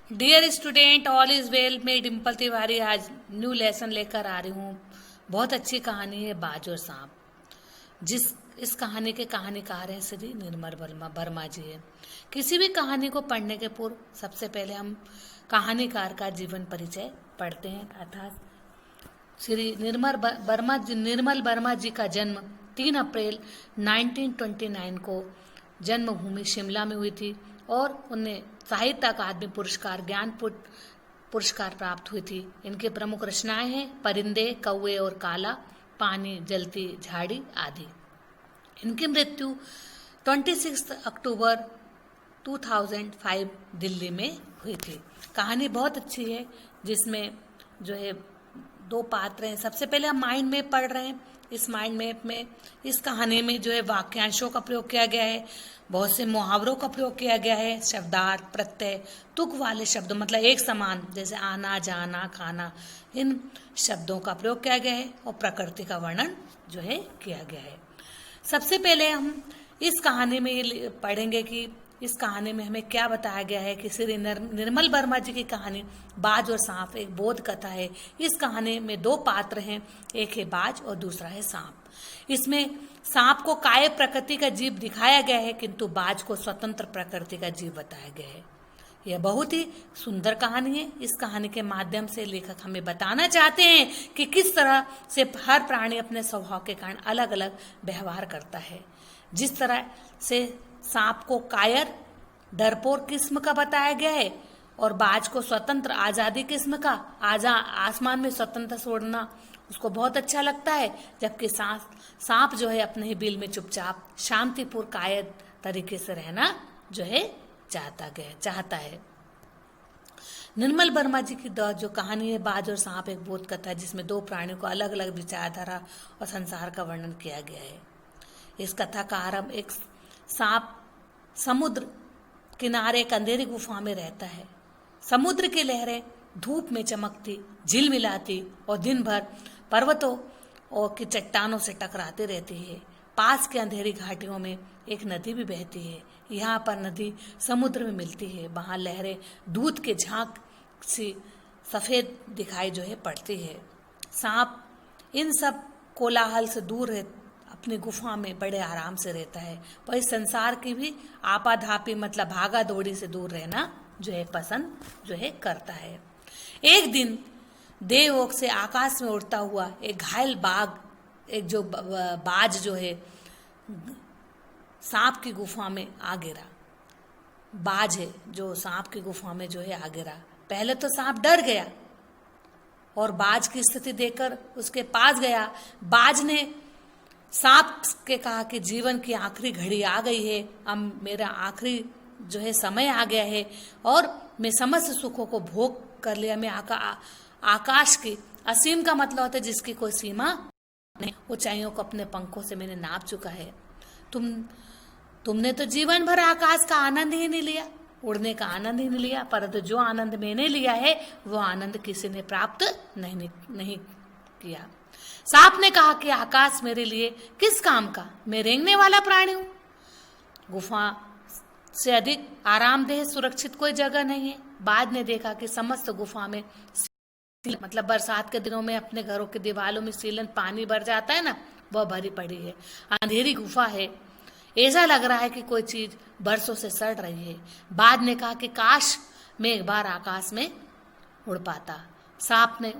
Dear student, all is well. मैं डिम्पल तिवारी आज new lesson लेकर आ रही हूँ। बहुत अच्छी कहानी है बाज और सांप। जिस इस कहानी के कहानीकार हैं श्री निर्मल वर्मा जी है। किसी भी कहानी को पढ़ने के पूर्व सबसे पहले हम कहानीकार का जीवन परिचय पढ़ते हैं। अर्थात श्री निर्मल वर्मा जी का जन्म 3 अप्रैल 1929 को जन्मभूमि शिमला में हुई थी और उन्हें साहित्य अकादमी पुरस्कार पुरस्कार प्राप्त हुई थी। इनके प्रमुख रचनाएं हैं परिंदे, कौवे और काला, पानी, जलती झाड़ी आदि। इनकी मृत्यु 26 अक्टूबर 2005 दिल्ली में हुई थी। कहानी बहुत अच्छी है, जिसमें जो है 2 पात्र हैं। सबसे पहले हम माइंड मैप पढ़ रहे हैं। इस माइंड मैप में इस कहानी में जो है वाक्यांशों का प्रयोग किया गया है, बहुत से मुहावरों का प्रयोग किया गया है, शब्दार्थ, प्रत्यय, तुक वाले शब्द मतलब एक समान, जैसे आना, जाना, खाना, इन शब्दों का प्रयोग किया गया है और प्रकृति का वर्णन जो है किया गया है। सबसे पहले हम इस कहानी में ये पढ़ेंगे कि इस कहानी में हमें क्या बताया गया है कि श्री निर्मल वर्मा जी की कहानी बाज और सांप एक बोध कथा है। इस कहानी में 2 पात्र हैं, एक है बाज और दूसरा है सांप। इसमें सांप को काय प्रकृति का जीव दिखाया गया है, किंतु बाज को स्वतंत्र प्रकृति का जीव बताया गया है। यह बहुत ही सुंदर कहानी है। इस कहानी के माध्यम से लेखक हमें बताना चाहते हैं कि किस तरह से हर प्राणी अपने स्वभाव के कारण अलग अलग व्यवहार करता है। जिस तरह से सांप को कायर, डरपोक किस्म का बताया गया है और बाज को स्वतंत्र, आजादी किस्म का, आसमान में स्वतंत्र से उड़ना उसको बहुत अच्छा लगता है, जबकि सांप जो है अपने ही बिल में चुपचाप शांतिपूर्ण कायर तरीके से रहना जो है चाहता है। निर्मल वर्मा जी की जो कहानी है बाज और सांप एक बोध कथा है, जिसमें 2 प्राणियों को अलग अलग विचारधारा और संसार का वर्णन किया गया है। इस कथा का आरंभ एक सांप समुद्र किनारे एक अंधेरी गुफा में रहता है। समुद्र की लहरें धूप में चमकती, झिलमिलाती और दिन भर पर्वतों और की चट्टानों से टकराती रहती है। पास के अंधेरी घाटियों में एक नदी भी बहती है। यहाँ पर नदी समुद्र में मिलती है। वहाँ लहरें दूध के झांक सी सफेद दिखाई जो है पड़ती है। सांप इन सब कोलाहल से दूर अपनी गुफा में बड़े आराम से रहता है। वह इस संसार की भी आपाधापी मतलब भागा दौड़ी से दूर रहना जो है पसंद जो है करता है। एक दिन देवलोक से आकाश में उड़ता हुआ एक घायल बाज जो है सांप की गुफा में आ गिरा। बाज है जो सांप की गुफा में जो है आ गिरा। पहले तो सांप डर गया और बाज की स्थिति देखकर उसके पास गया। बाज ने सांप के कहा कि जीवन की आखिरी घड़ी आ गई है, अब मेरा आखिरी जो है समय आ गया है और मैं समस्त सुखों को भोग कर लिया। मैं आकाश की, असीम का मतलब होता है जिसकी कोई सीमा नहीं, ऊंचाइयों को अपने पंखों से मैंने नाप चुका है। तुमने तो जीवन भर आकाश का आनंद ही नहीं लिया, उड़ने का आनंद ही नहीं लिया, परंतु जो आनंद मैंने लिया है वो आनंद किसी ने प्राप्त नहीं किया। सांप ने कहा कि आकाश मेरे लिए किस काम का, मैं रेंगने वाला प्राणी हूं। गुफा से अधिक आरामदेह सुरक्षित कोई जगह नहीं है। बाद ने देखा कि समस्त गुफा में मतलब बरसात के दिनों में अपने घरों के दीवारों में सीलन पानी भर जाता है ना, वह भरी पड़ी है। अंधेरी गुफा है, ऐसा लग रहा है कि कोई चीज बरसों से सड़ रही है। बाद ने कहा कि काश मैं एक बार आकाश में उड़ पाता। सांप ने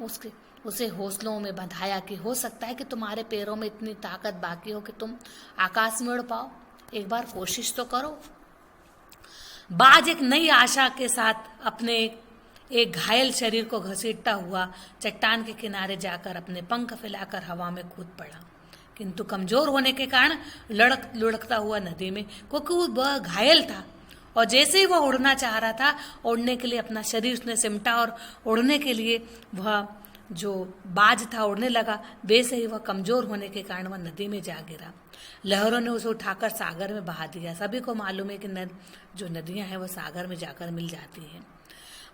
उसे हौसलों में बंधाया कि हो सकता है कि तुम्हारे पैरों में इतनी ताकत बाकी हो कि तुम आकाश में उड़ पाओ, एक बार कोशिश तो करो। बाज एक नई आशा के साथ अपने एक घायल शरीर को घसीटता हुआ चट्टान के किनारे जाकर अपने पंख फैलाकर हवा में कूद पड़ा, किंतु कमजोर होने के कारण लुढ़कता हुआ नदी में, क्योंकि वह घायल था और जैसे ही वह उड़ना चाह रहा था, उड़ने के लिए अपना शरीर उसने सिमटा और उड़ने के लिए वह जो बाज था उड़ने लगा, वैसे ही वह कमजोर होने के कारण वह नदी में जा गिरा। लहरों ने उसे उठाकर सागर में बहा दिया। सभी को मालूम है कि जो नदियां हैं वह सागर में जाकर मिल जाती हैं।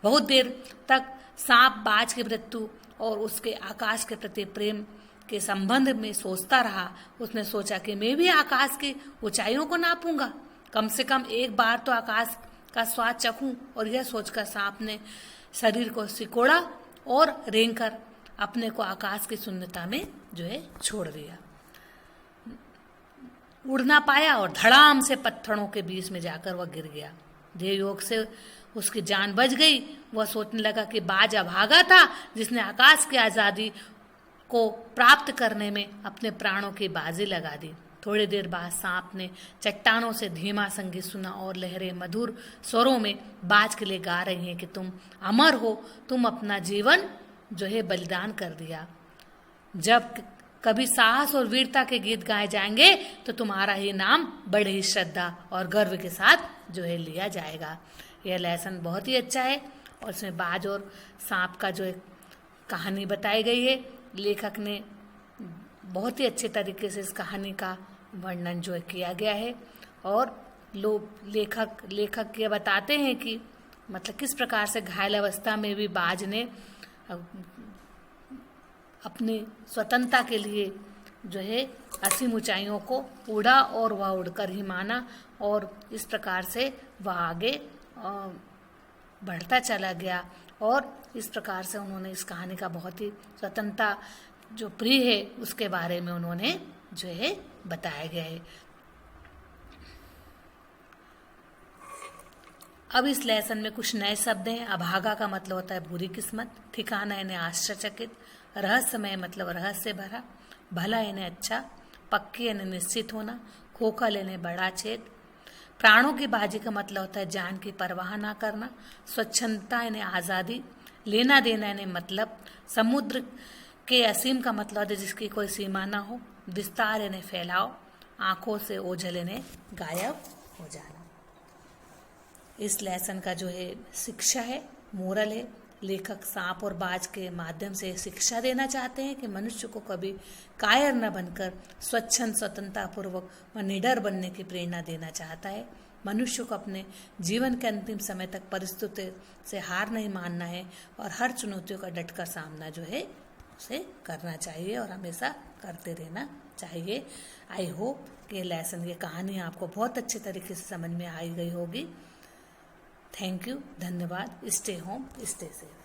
बहुत देर तक सांप बाज की मृत्यु और उसके आकाश के प्रति प्रेम के संबंध में सोचता रहा। उसने सोचा कि मैं भी आकाश की ऊंचाइयों को नापूंगा, कम से कम एक बार तो आकाश का स्वाद चखूं, और यह सोचकर सांप ने शरीर को सिकोड़ा और रेंगकर अपने को आकाश की शून्यता में जो है छोड़ दिया। उड़ ना पाया और धड़ाम से पत्थरों के बीच में जाकर वह गिर गया। देव योग से उसकी जान बच गई। वह सोचने लगा कि बाज अभागा था जिसने आकाश की आज़ादी को प्राप्त करने में अपने प्राणों की बाजी लगा दी। थोड़ी देर बाद सांप ने चट्टानों से धीमा संगीत सुना और लहरें मधुर स्वरों में बाज के लिए गा रही हैं कि तुम अमर हो, तुम अपना जीवन जो है बलिदान कर दिया। जब कभी साहस और वीरता के गीत गाए जाएंगे तो तुम्हारा ही नाम बड़े ही श्रद्धा और गर्व के साथ जो है लिया जाएगा। यह लेसन बहुत ही अच्छा है और इसमें बाज और सांप का जो एक कहानी बताई गई है। लेखक ने बहुत ही अच्छे तरीके से इस कहानी का वर्णन जो है किया गया है और लेखक ये बताते हैं कि मतलब किस प्रकार से घायल अवस्था में भी बाज ने अपनी स्वतंत्रता के लिए जो है असीम ऊंचाइयों को उड़ा और वह उड़कर ही माना और इस प्रकार से वह आगे बढ़ता चला गया और इस प्रकार से उन्होंने इस कहानी का बहुत ही स्वतंत्रता जो प्रिय है उसके बारे में उन्होंने जो है बताया गया है। अब इस लेसन में कुछ नए शब्द हैं। अभागा का मतलब होता है बुरी किस्मत, ठिकाना यानी आश्चर्यचकित, रहस्यमय मतलब रहस्य भरा, भला यानी अच्छा, पक्की यानी निश्चित होना, खोखल यानी बड़ा छेद, प्राणों की बाजी का मतलब होता है जान की परवाह ना करना, स्वच्छंदता यानी आज़ादी, लेना देना यानी मतलब, समुद्र के असीम का मतलब है जिसकी कोई सीमा ना हो, विस्तार यानी फैलाव, आंखों से ओझल यानी गायब हो जाना। इस लेसन का जो है शिक्षा है, मोरल है। लेखक सांप और बाज के माध्यम से शिक्षा देना चाहते हैं कि मनुष्य को कभी कायर न बनकर स्वच्छंद स्वतंत्रतापूर्वक व निडर बनने की प्रेरणा देना चाहता है। मनुष्य को अपने जीवन के अंतिम समय तक परिस्थिति से हार नहीं मानना है और हर चुनौतियों का डटकर सामना जो है उसे करना चाहिए और हमेशा करते रहना चाहिए। आई होप कि लेसन ये कहानी आपको बहुत अच्छे तरीके से समझ में आई गई होगी। थैंक यू, धन्यवाद। Stay home, stay safe.